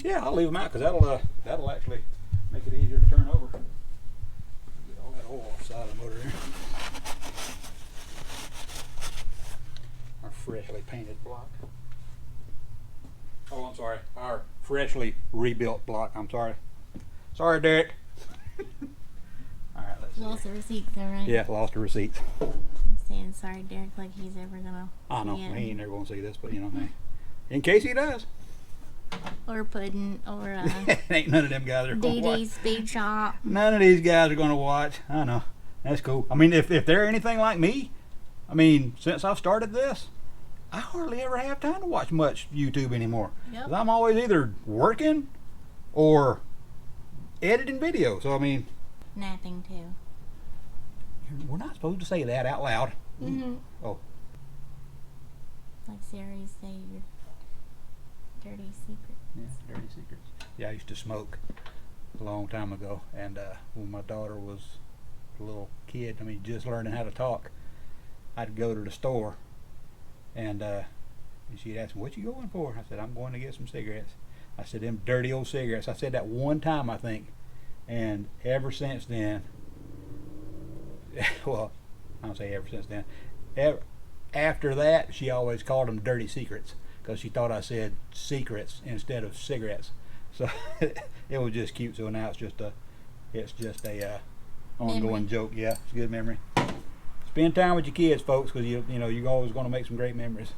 Yeah, I'll leave them out because that'll actually make it easier to turn over. Get all that oil off the side of the motor there. Our freshly painted block. Oh, I'm sorry. Our freshly rebuilt block. I'm sorry. Sorry, Derek. All right, let's see. Lost the receipts though, right? Yeah, lost the receipts. I'm saying sorry, Derek, like he's ever gonna. I know, he ain't never gonna see this, but you know, hey, in case he does. Or Puddin', or Ain't none of them guys are gonna watch. DD's Speed Shop. None of these guys are gonna watch. I know. That's cool. I mean, if they're anything like me, I mean, since I've started this, I hardly ever have time to watch much YouTube anymore. Yep. 'Cause I'm always either working or editing video. So I mean, Napping too. we're not supposed to say that out loud. Mm-hmm. Oh. Like Siri say your dirty secrets. Yeah, dirty secrets. Yeah, I used to smoke a long time ago, and when my daughter was a little kid, I mean, just learning how to talk, I'd go to the store, and she'd ask me, "What you going for?" I said, "I'm going to get some cigarettes." I said, "Them dirty old cigarettes." I said that one time, I think, and ever since then, well, I don't say ever since then. After that, she always called them dirty secrets because she thought I said secrets instead of cigarettes. So it was just cute. So now it's just a ongoing Memory. joke. Yeah, it's a good memory. Spend time with your kids, folks, because you know you're always going to make some great memories.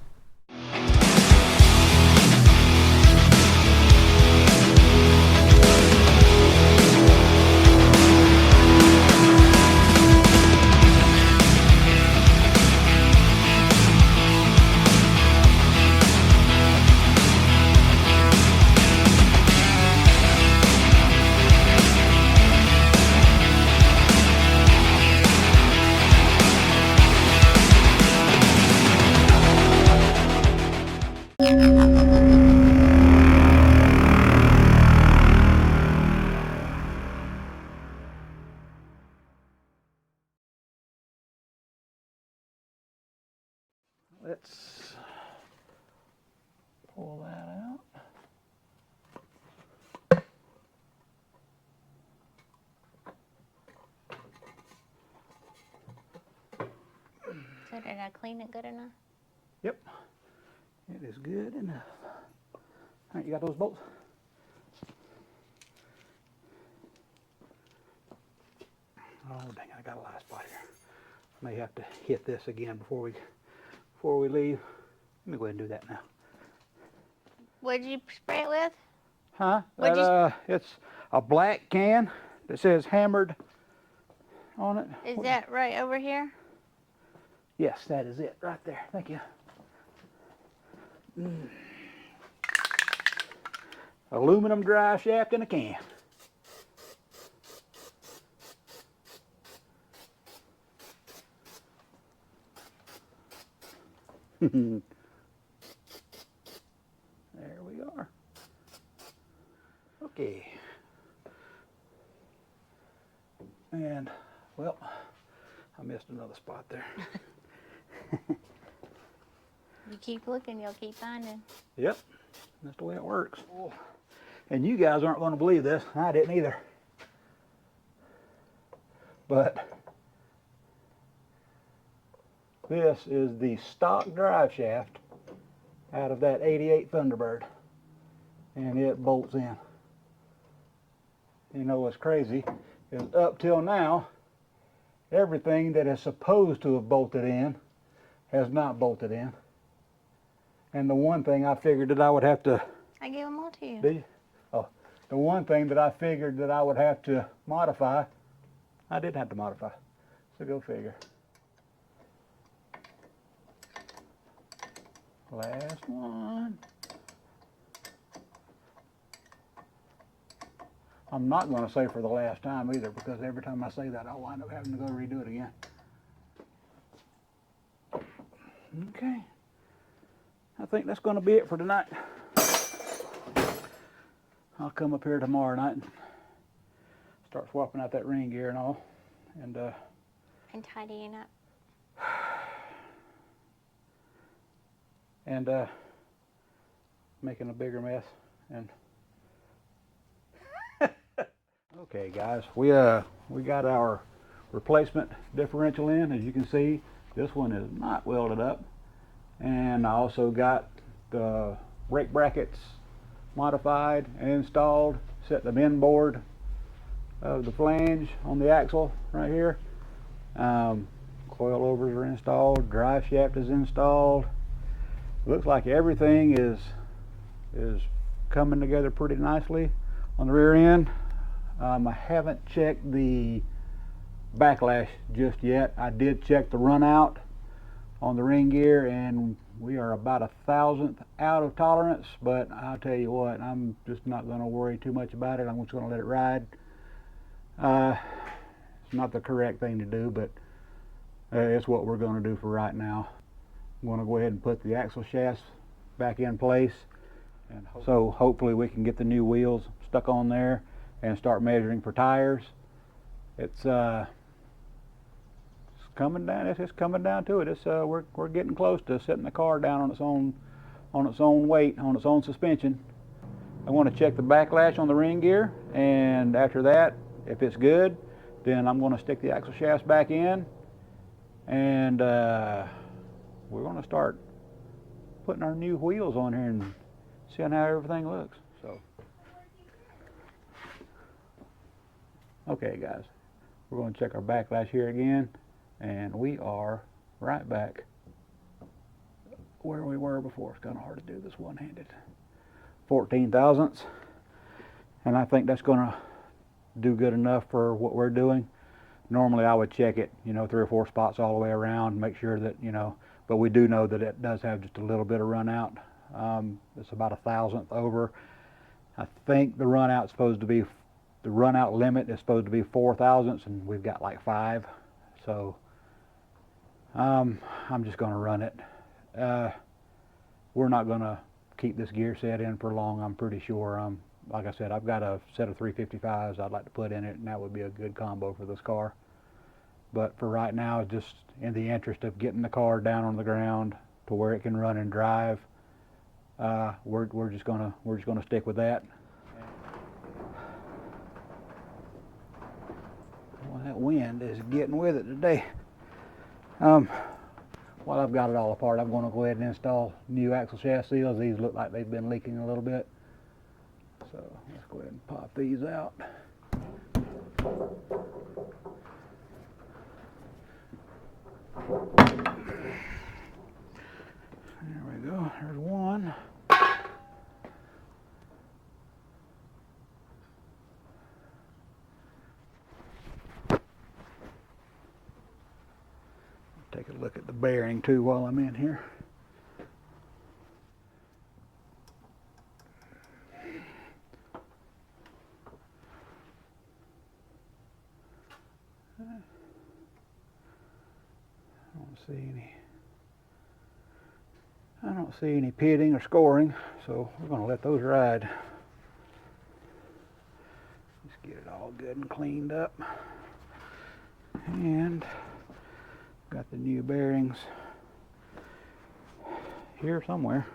Let's pull that out. So did I clean it good enough? Yep, it is good enough. All right, you got those bolts? Oh dang, I got a light spot here. May have to hit this again before we leave. Let me go ahead and do that now. What did you spray it with? Huh? What'd It's a black can that says hammered on it. Is that right over here? Yes, that is it right there. Thank you. Aluminum drive shaft in a can. There we are. Okay. And, well, I missed another spot there. You keep looking, you'll keep finding. Yep, that's the way it works. And you guys aren't going to believe this. I didn't either. But this is the stock drive shaft out of that 88 Thunderbird. And it bolts in. You know what's crazy is up till now, everything that is supposed to have bolted in has not bolted in. And the one thing I figured that I would have to... I gave them all to you. Did you? Oh, the one thing that I figured that I would have to modify, I didn't have to modify. So go figure. Last one. I'm not going to say for the last time either, because every time I say that, I'll wind up having to go redo it again. Okay. I think that's going to be it for tonight. I'll come up here tomorrow night and start swapping out that ring gear and all, and tidying up. And making a bigger mess, and Okay guys, we got our replacement differential in. As you can see, this one is not welded up, and I also got the brake brackets modified and installed. Set the bend board of the flange on the axle right here. Coilovers are installed, drive shaft is installed. Looks like everything is coming together pretty nicely on the rear end. I haven't checked the backlash just yet. I did check the run out on the ring gear, and we are about 1/1000th out of tolerance, but I'll tell you what, I'm just not going to worry too much about it. I'm just going to let it ride. It's not the correct thing to do, but it's what we're going to do for right now. I'm going to go ahead and put the axle shafts back in place, and so hopefully we can get the new wheels stuck on there and start measuring for tires. It's coming down. It's coming down to it. It's we're getting close to setting the car down on its own weight, on its own suspension. I want to check the backlash on the ring gear, and after that, if it's good, then I'm going to stick the axle shafts back in, and we're going to start putting our new wheels on here and seeing how everything looks. So, okay guys, we're going to check our backlash here again, and we are right back where we were before. It's kind of hard to do this one-handed. 14 thousandths, and I think that's going to do good enough for what we're doing. Normally I would check it, you know, 3 or 4 spots all the way around, make sure that, you know, but we do know that it does have just a little bit of run out. It's about 1/1000th over. I think the run out limit is supposed to be 4 thousandths, and we've got like 5. So I'm just going to run it. We're not going to keep this gear set in for long, I'm pretty sure. Like I said, I've got a set of 355s I'd like to put in it, and that would be a good combo for this car. But for right now, just in the interest of getting the car down on the ground to where it can run and drive, we're just gonna stick with that. Well, that wind is getting with it today. While I've got it all apart, I'm going to go ahead and install new axle shaft seals. These look like they've been leaking a little bit, so let's go ahead and pop these out. There we go, there's one. Take a look at the bearing too while I'm in here. I don't see any pitting or scoring, so we're going to let those ride. Just get it all good and cleaned up. And got the new bearings here somewhere.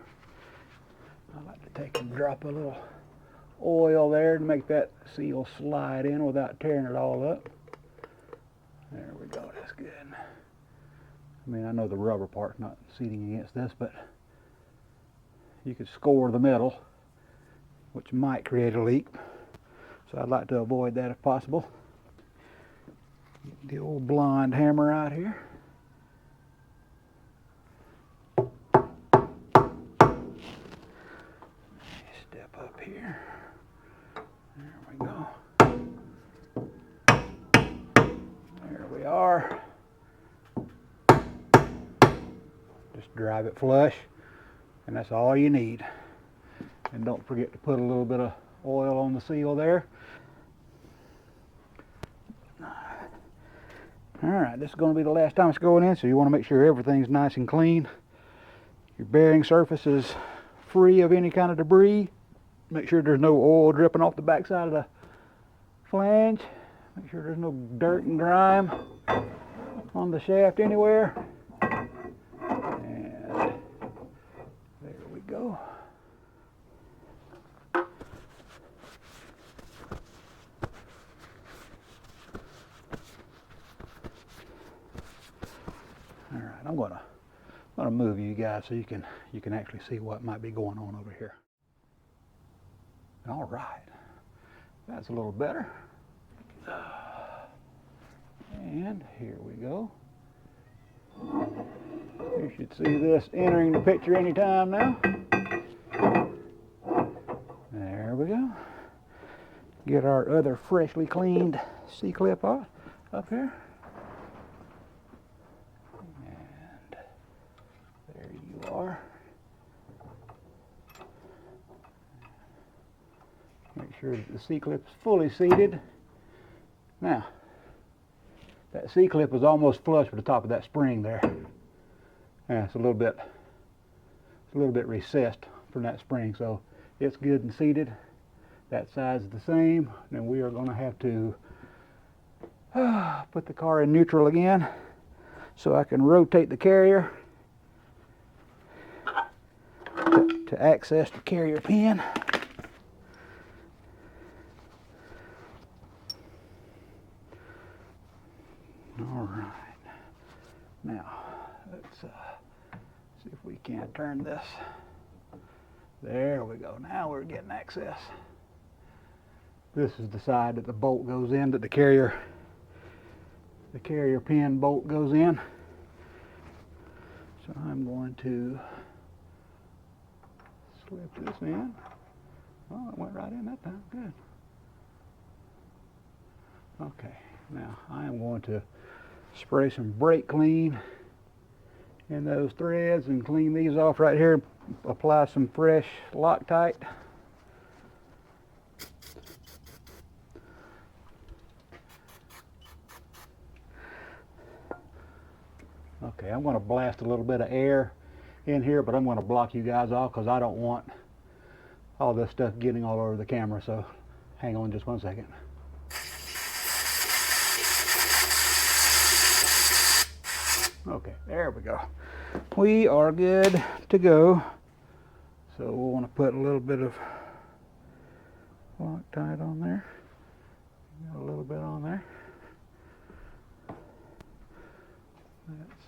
I like to take and drop a little oil there to make that seal slide in without tearing it all up. There we go, that's good. I mean, I know the rubber part's not seating against this, but you could score the metal, which might create a leak. So I'd like to avoid that if possible. Get the old blonde hammer out here. Step up here. There we go. There we are. Just drive it flush, and that's all you need. And don't forget to put a little bit of oil on the seal there. Alright, this is going to be the last time it's going in, so you want to make sure everything's nice and clean. Your bearing surface is free of any kind of debris. Make sure there's no oil dripping off the backside of the flange. Make sure there's no dirt and grime on the shaft anywhere. And there we go. I'm gonna move you guys so you can actually see what might be going on over here. All right, that's a little better. And here we go. You should see this entering the picture anytime now. There we go. Get our other freshly cleaned C-clip up here. And there you are. Make sure that the C-clip is fully seated. Now, that C-clip is almost flush with the top of that spring there. Yeah, it's a little bit recessed from that spring, so it's good and seated. That size is the same. Then we are going to have to put the car in neutral again so I can rotate the carrier to access the carrier pin. All right. Now, let's see if we can't turn this. There we go. Now we're getting access. This is the side that the bolt goes in, that the carrier pin bolt goes in. So I'm going to slip this in. Oh, it went right in that time. Good. Okay. Now I am going to spray some brake clean in those threads and clean these off right here. Apply some fresh Loctite. Okay, I'm going to blast a little bit of air in here, but I'm going to block you guys off because I don't want all this stuff getting all over the camera. So hang on just one second. Okay, there we go. We are good to go. So we'll want to put a little bit of Loctite on there. Got a little bit on there. Let's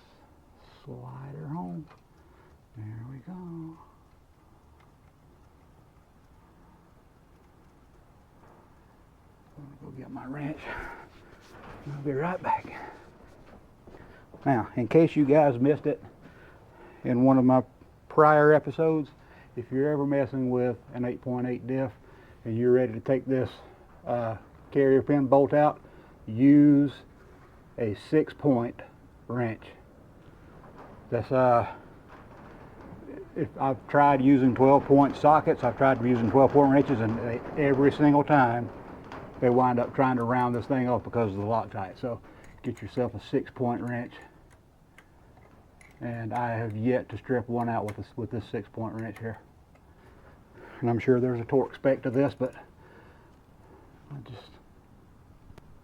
slide her home. There we go. I'm gonna go get my wrench. I'll be right back. Now, in case you guys missed it in one of my prior episodes, if you're ever messing with an 8.8 diff and you're ready to take this carrier pin bolt out, use a 6-point wrench. That's if I've tried using 12-point sockets, I've tried using 12-point wrenches, and every single time they wind up trying to round this thing off because of the Loctite. So get yourself a 6-point wrench. And I have yet to strip one out with this 6-point wrench here. And I'm sure there's a torque spec to this, but I'll just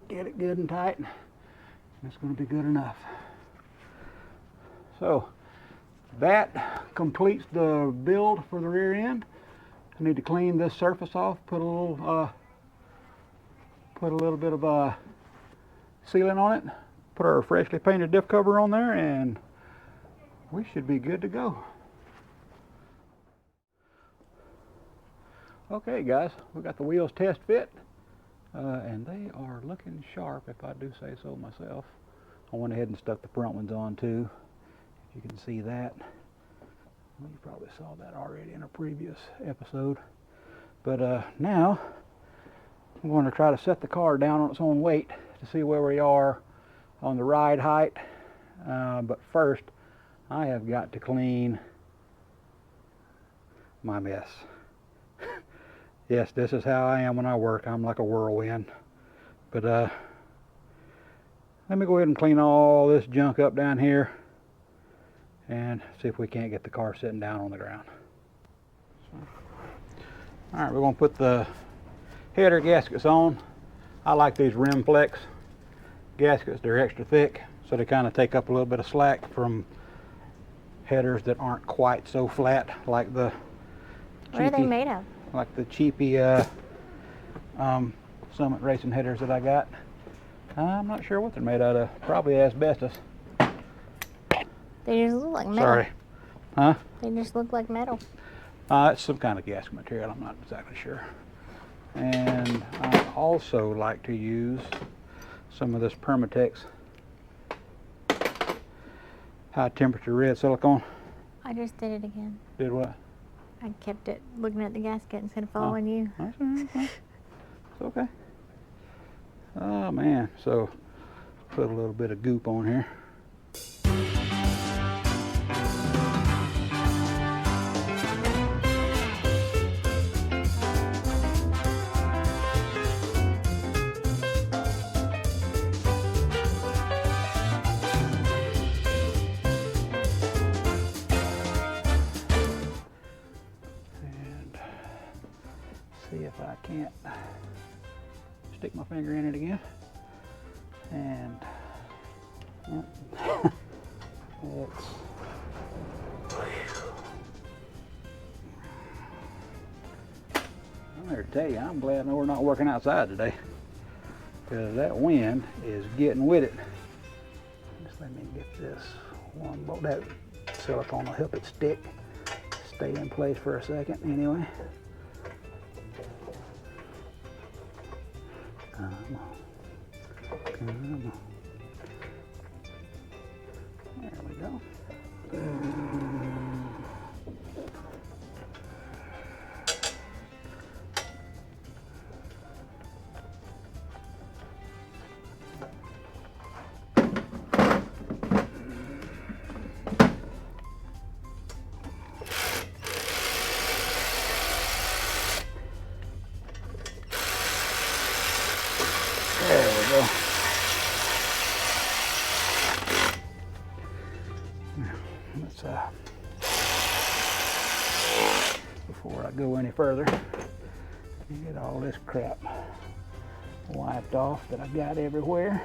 get it good and tight, and it's going to be good enough. So that completes the build for the rear end. I need to clean this surface off, put a little bit of sealant on it, put our freshly painted diff cover on there, and we should be good to go. Okay guys, we got the wheels test fit, and they are looking sharp, if I do say so myself. I went ahead and stuck the front ones on too, if you can see that. Well, you probably saw that already in a previous episode. But now I'm going to try to set the car down on its own weight to see where we are on the ride height. But first, I have got to clean my mess. Yes, this is how I am when I work. I'm like a whirlwind. But let me go ahead and clean all this junk up down here and see if we can't get the car sitting down on the ground. Alright, we're going to put the header gaskets on. I like these rim flex gaskets. They're extra thick, so they kind of take up a little bit of slack from headers that aren't quite so flat like the What are they made of? Like the cheapy Summit Racing headers that I got. I'm not sure what they're made out of. Probably asbestos. They just look like metal. Sorry. Huh? They just look like metal. It's some kind of gasket material, I'm not exactly sure. And I also like to use some of this Permatex high temperature red silicone. I just did it again. Did what? I kept it looking at the gasket instead of following you. That's all right, it's okay. Oh man, so put a little bit of goop on here. See if I can't stick my finger in it again. And yep. It's I'm here to tell you, I'm glad we're not working outside today, because that wind is getting with it. Just let me get this one bolt. That silicone will help it stick, stay in place for a second anyway. Come on. Come on. There we go. There we go. Now, let's before I go any further, get all this crap wiped off that I've got everywhere.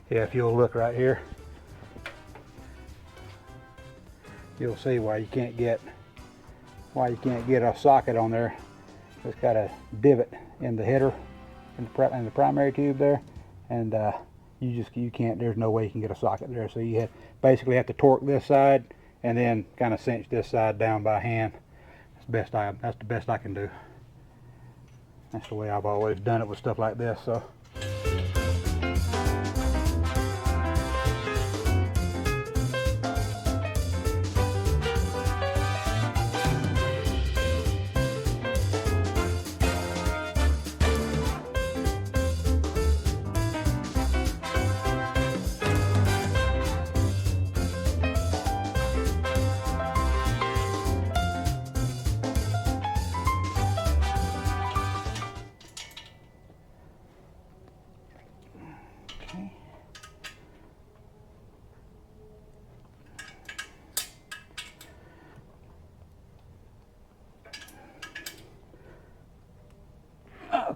Yeah, if you'll look right here, you'll see why you can't get a socket on there. It's got a divot in the header, in the primary tube there, and you can't. There's no way you can get a socket there. So you basically have to torque this side and then kind of cinch this side down by hand. That's the best I can do. That's the way I've always done it with stuff like this. So.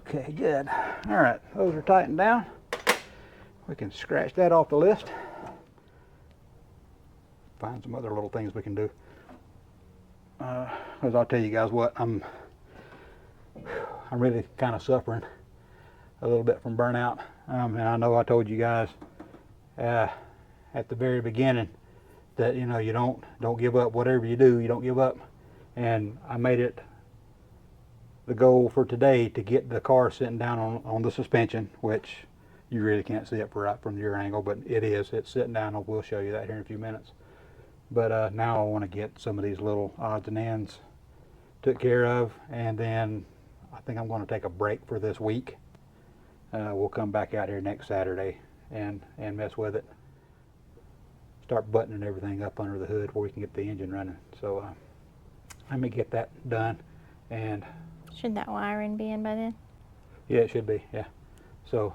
Okay, good. All right, those are tightened down. We can scratch that off the list. Find some other little things we can do. Because I'll tell you guys what, I'm really kind of suffering a little bit from burnout. And I know I told you guys at the very beginning that you don't give up. Whatever you do, you don't give up. And I made it the goal for today to get the car sitting down on the suspension, which you really can't see it right from your angle, but it's sitting down. We'll show you that here in a few minutes. But now I want to get some of these little odds and ends took care of, and then I think I'm going to take a break for this week. We'll come back out here next Saturday and mess with it. Start buttoning everything up under the hood where we can get the engine running. So let me get that done. And should that wiring be in by then? Yeah, it should be, yeah. So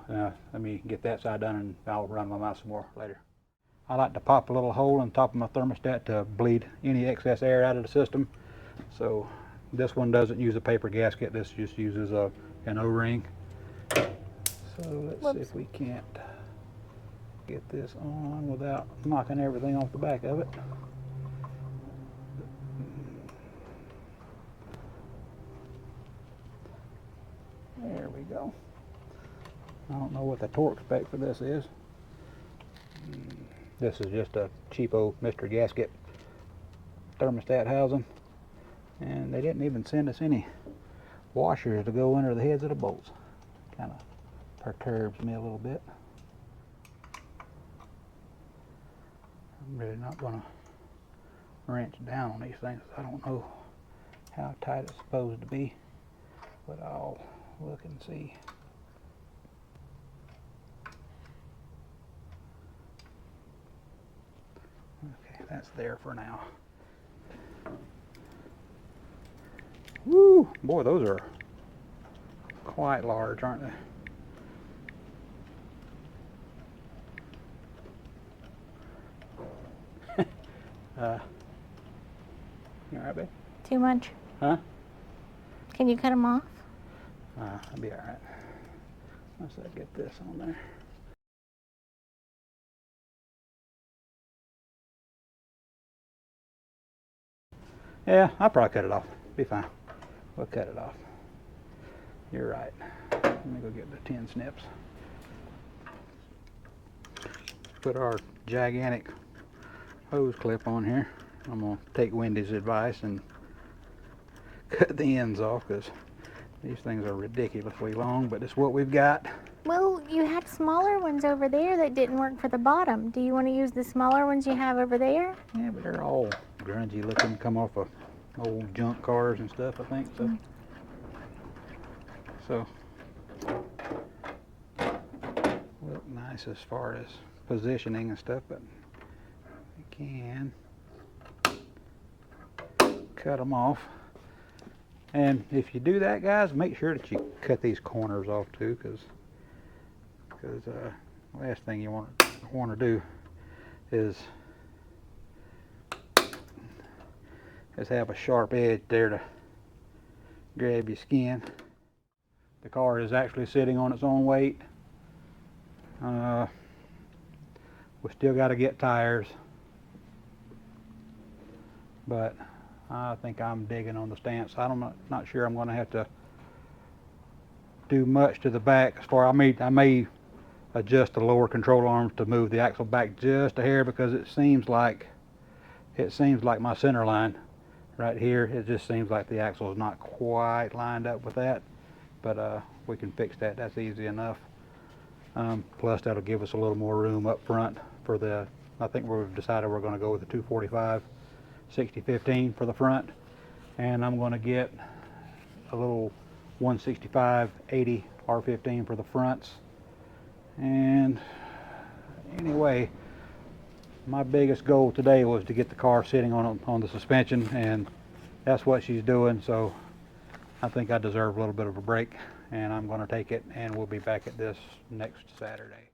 let me get that side done and I'll run my mouth some more later. I like to pop a little hole in the top of my thermostat to bleed any excess air out of the system. So this one doesn't use a paper gasket. This just uses an O-ring. So let's see if we can't get this on without knocking everything off the back of it. There we go. I don't know what the torque spec for this is. This is just a cheapo Mr. Gasket thermostat housing, and they didn't even send us any washers to go under the heads of the bolts. Kind of perturbs me a little bit. I'm really not going to wrench down on these things. I don't know how tight it's supposed to be, but I'll look and see. Okay, that's there for now. Woo! Boy, those are quite large, aren't they? You alright, babe? Too much. Huh? Can you cut them off? I'll be alright. Once I get this on there. Yeah, I'll probably cut it off. Be fine. We'll cut it off. You're right. Let me go get the 10 snips. Put our gigantic hose clip on here. I'm going to take Wendy's advice and cut the ends off because these things are ridiculously long, but it's what we've got. Well, you had smaller ones over there that didn't work for the bottom. Do you want to use the smaller ones you have over there? Yeah, but they're all grungy looking, come off of old junk cars and stuff, I think. So, look nice as far as positioning and stuff, but you can cut them off. And if you do that, guys, make sure that you cut these corners off too, because last thing you want to do is have a sharp edge there to grab your skin. The car is actually sitting on its own weight. We still got to get tires, but I think I'm digging on the stance. I'm not sure I'm going to have to do much to the back. As far I may adjust the lower control arms to move the axle back just a hair, because it seems like my center line right here, it just seems like the axle is not quite lined up with that, but we can fix that. That's easy enough. Plus that'll give us a little more room up front for the, I think we've decided we're going to go with the 245 60-15 for the front, and I'm going to get a little 165 80 R15 for the fronts. And anyway, my biggest goal today was to get the car sitting on the suspension, and that's what she's doing. So I think I deserve a little bit of a break, and I'm going to take it, and we'll be back at this next Saturday.